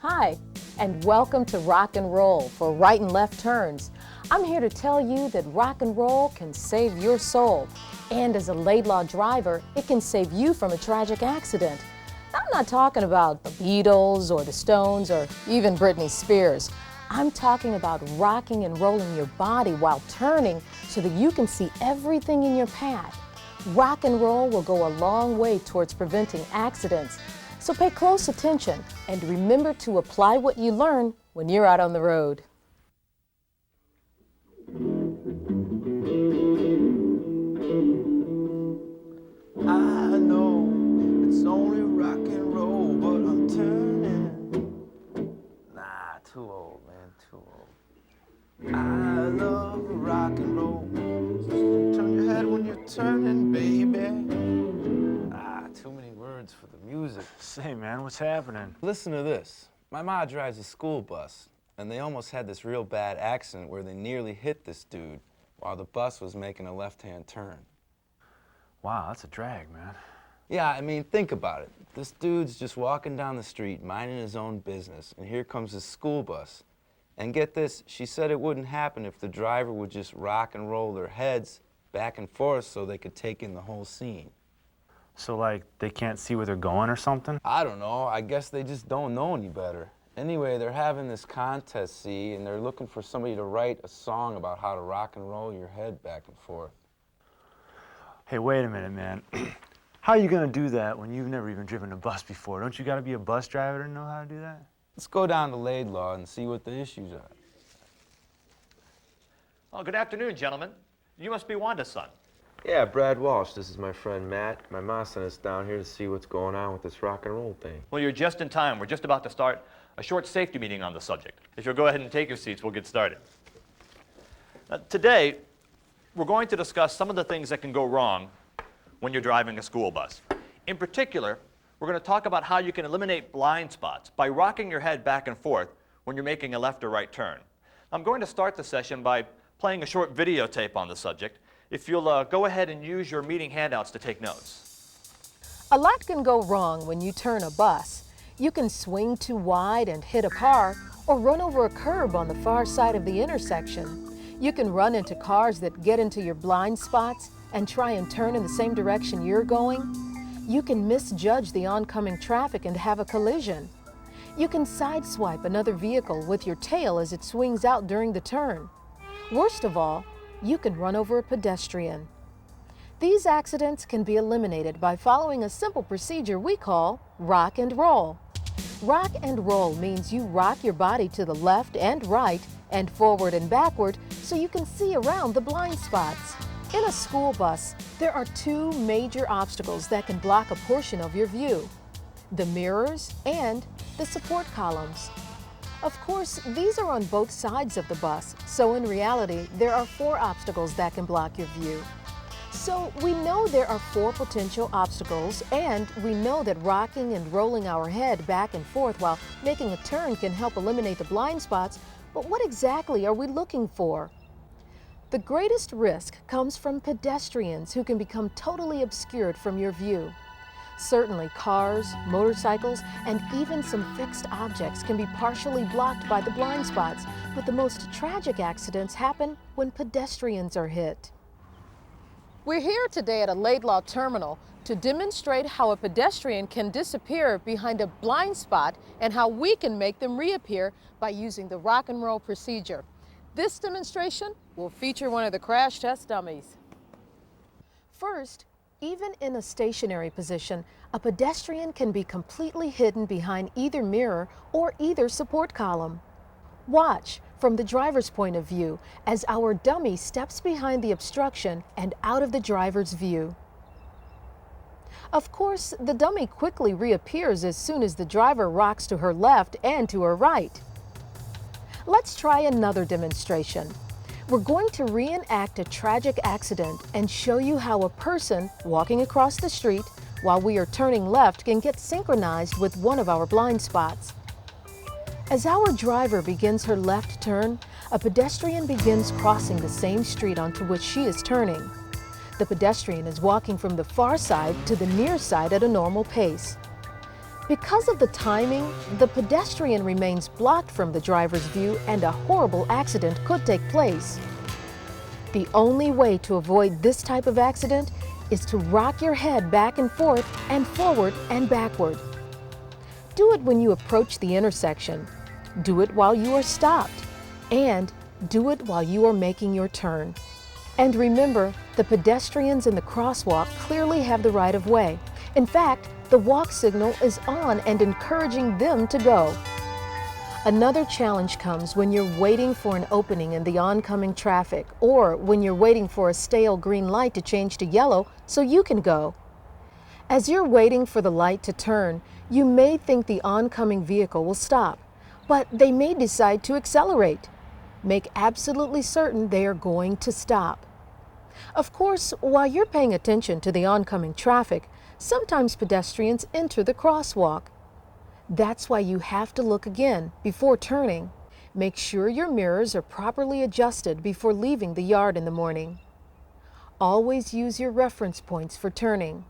Hi, and welcome to Rock and Roll for right and left turns. I'm here to tell you that rock and roll can save your soul. And as a Laidlaw driver, it can save you from a tragic accident. I'm not talking about the Beatles or the Stones or even Britney Spears. I'm talking about rocking and rolling your body while turning so that you can see everything in your path. Rock and roll will go a long way towards preventing accidents. So pay close attention and remember to apply what you learn when you're out on the road. I know it's only rock and roll, but I'm turning. Nah, too old, man, too old. I love rock and roll. Turn your head when you're turning, baby. Too many words for the music. Say, man, what's happening? Listen to this. My ma drives a school bus, and they almost had this real bad accident where they nearly hit this dude while the bus was making a left-hand turn. Wow, that's a drag, man. Yeah, I mean, think about it. This dude's just walking down the street, minding his own business, and here comes his school bus. And get this, she said it wouldn't happen if the driver would just rock and roll their heads back and forth so they could take in the whole scene. So, like, they can't see where they're going or something? I don't know. I guess they just don't know any better. Anyway, they're having this contest, see, and they're looking for somebody to write a song about how to rock and roll your head back and forth. Hey, wait a minute, man. How are you going to do that when you've never even driven a bus before? Don't you got to be a bus driver to know how to do that? Let's go down to Laidlaw and see what the issues are. Oh, good afternoon, gentlemen. You must be Wanda's son. Yeah, Brad Walsh. This is my friend Matt. My ma sent us down here to see what's going on with this rock and roll thing. Well, you're just in time. We're just about to start a short safety meeting on the subject. If you'll go ahead and take your seats, we'll get started. Today, we're going to discuss some of the things that can go wrong when you're driving a school bus. In particular, we're going to talk about how you can eliminate blind spots by rocking your head back and forth when you're making a left or right turn. I'm going to start the session by playing a short videotape on the subject. If you'll go ahead and use your meeting handouts to take notes. A lot can go wrong when you turn a bus. You can swing too wide and hit a car or run over a curb on the far side of the intersection. You can run into cars that get into your blind spots and try and turn in the same direction you're going. You can misjudge the oncoming traffic and have a collision. You can sideswipe another vehicle with your tail as it swings out during the turn. Worst of all, you can run over a pedestrian. These accidents can be eliminated by following a simple procedure we call rock and roll. Rock and roll means you rock your body to the left and right and forward and backward so you can see around the blind spots. In a school bus, there are two major obstacles that can block a portion of your view: the mirrors and the support columns. Of course, these are on both sides of the bus, so in reality, there are 4 obstacles that can block your view. So we know there are 4 potential obstacles, and we know that rocking and rolling our head back and forth while making a turn can help eliminate the blind spots, but what exactly are we looking for? The greatest risk comes from pedestrians who can become totally obscured from your view. Certainly, cars, motorcycles, and even some fixed objects can be partially blocked by the blind spots, but the most tragic accidents happen when pedestrians are hit. We're here today at a Laidlaw terminal to demonstrate how a pedestrian can disappear behind a blind spot and how we can make them reappear by using the rock and roll procedure. This demonstration will feature one of the crash test dummies. First, even in a stationary position, a pedestrian can be completely hidden behind either mirror or either support column. Watch from the driver's point of view as our dummy steps behind the obstruction and out of the driver's view. Of course, the dummy quickly reappears as soon as the driver rocks to her left and to her right. Let's try another demonstration. We're going to reenact a tragic accident and show you how a person walking across the street while we are turning left can get synchronized with one of our blind spots. As our driver begins her left turn, a pedestrian begins crossing the same street onto which she is turning. The pedestrian is walking from the far side to the near side at a normal pace. Because of the timing, the pedestrian remains blocked from the driver's view and a horrible accident could take place. The only way to avoid this type of accident is to rock your head back and forth and forward and backward. Do it when you approach the intersection. Do it while you are stopped. And do it while you are making your turn. And remember, the pedestrians in the crosswalk clearly have the right of way. In fact, the walk signal is on and encouraging them to go. Another challenge comes when you're waiting for an opening in the oncoming traffic, or when you're waiting for a stale green light to change to yellow so you can go. As you're waiting for the light to turn, you may think the oncoming vehicle will stop, but they may decide to accelerate. Make absolutely certain they are going to stop. Of course, while you're paying attention to the oncoming traffic, sometimes pedestrians enter the crosswalk. That's why you have to look again before turning. Make sure your mirrors are properly adjusted before leaving the yard in the morning. Always use your reference points for turning.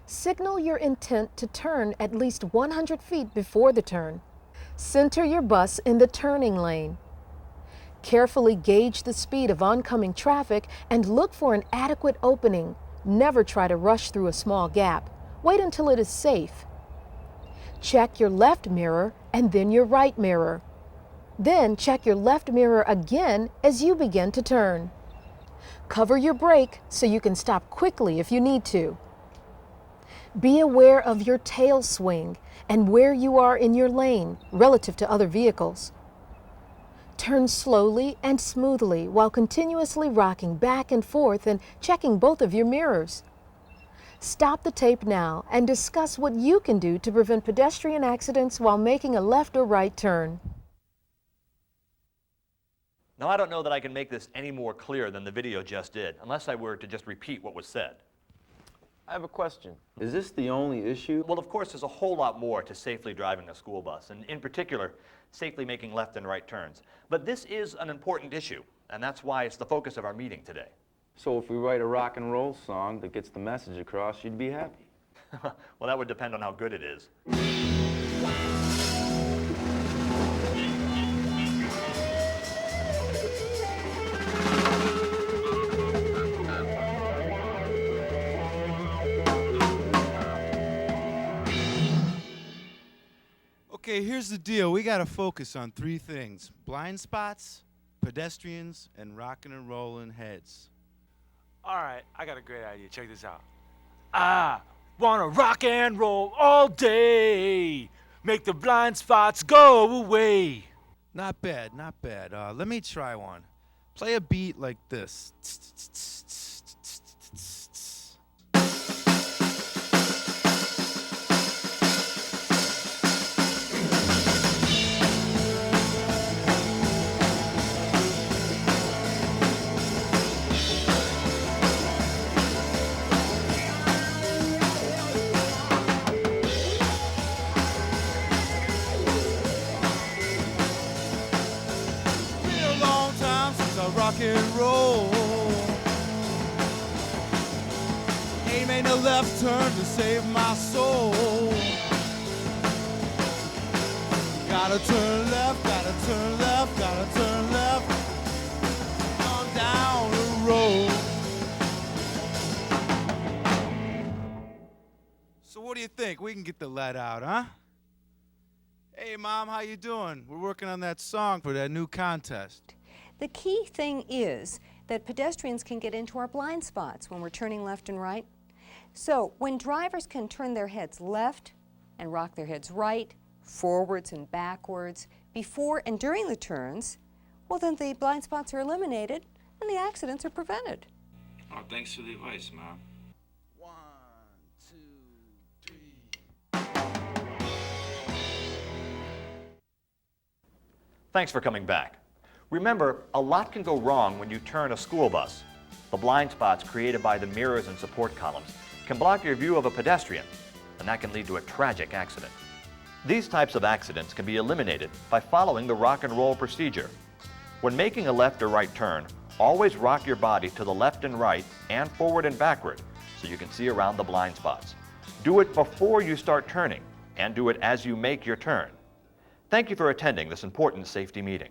Signal your intent to turn at least 100 feet before the turn. Center your bus in the turning lane. Carefully gauge the speed of oncoming traffic and look for an adequate opening. Never try to rush through a small gap. Wait until it is safe. Check your left mirror and then your right mirror. Then check your left mirror again as you begin to turn. Cover your brake so you can stop quickly if you need to. Be aware of your tail swing and where you are in your lane relative to other vehicles. Turn slowly and smoothly while continuously rocking back and forth and checking both of your mirrors. Stop the tape now and discuss what you can do to prevent pedestrian accidents while making a left or right turn. Now, I don't know that I can make this any more clear than the video just did, unless I were to just repeat what was said. I have a question. Is this the only issue? Well, of course, there's a whole lot more to safely driving a school bus, and in particular, safely making left and right turns. But this is an important issue, and that's why it's the focus of our meeting today. So if we write a rock and roll song that gets the message across, you'd be happy. Well, that would depend on how good it is. Okay, here's the deal. We gotta focus on three things: blind spots, pedestrians, and rockin' and rollin' heads. All right, I got a great idea. Check this out. I wanna rock and roll all day, make the blind spots go away. Not bad, not bad. Let me try one. Play a beat like this. Rock and roll. Ain't made no left turn to save my soul. Gotta turn left, gotta turn left, gotta turn left on down the road. So what do you think? We can get the lead out, huh? Hey, Mom, how you doing? We're working on that song for that new contest. The key thing is that pedestrians can get into our blind spots when we're turning left and right. So when drivers can turn their heads left and rock their heads right, forwards and backwards, before and during the turns, well then the blind spots are eliminated and the accidents are prevented. Oh, thanks for the advice, Mom. 1, 2, 3. Thanks for coming back. Remember, a lot can go wrong when you turn a school bus. The blind spots created by the mirrors and support columns can block your view of a pedestrian, and that can lead to a tragic accident. These types of accidents can be eliminated by following the rock and roll procedure. When making a left or right turn, always rock your body to the left and right and forward and backward so you can see around the blind spots. Do it before you start turning, and do it as you make your turn. Thank you for attending this important safety meeting.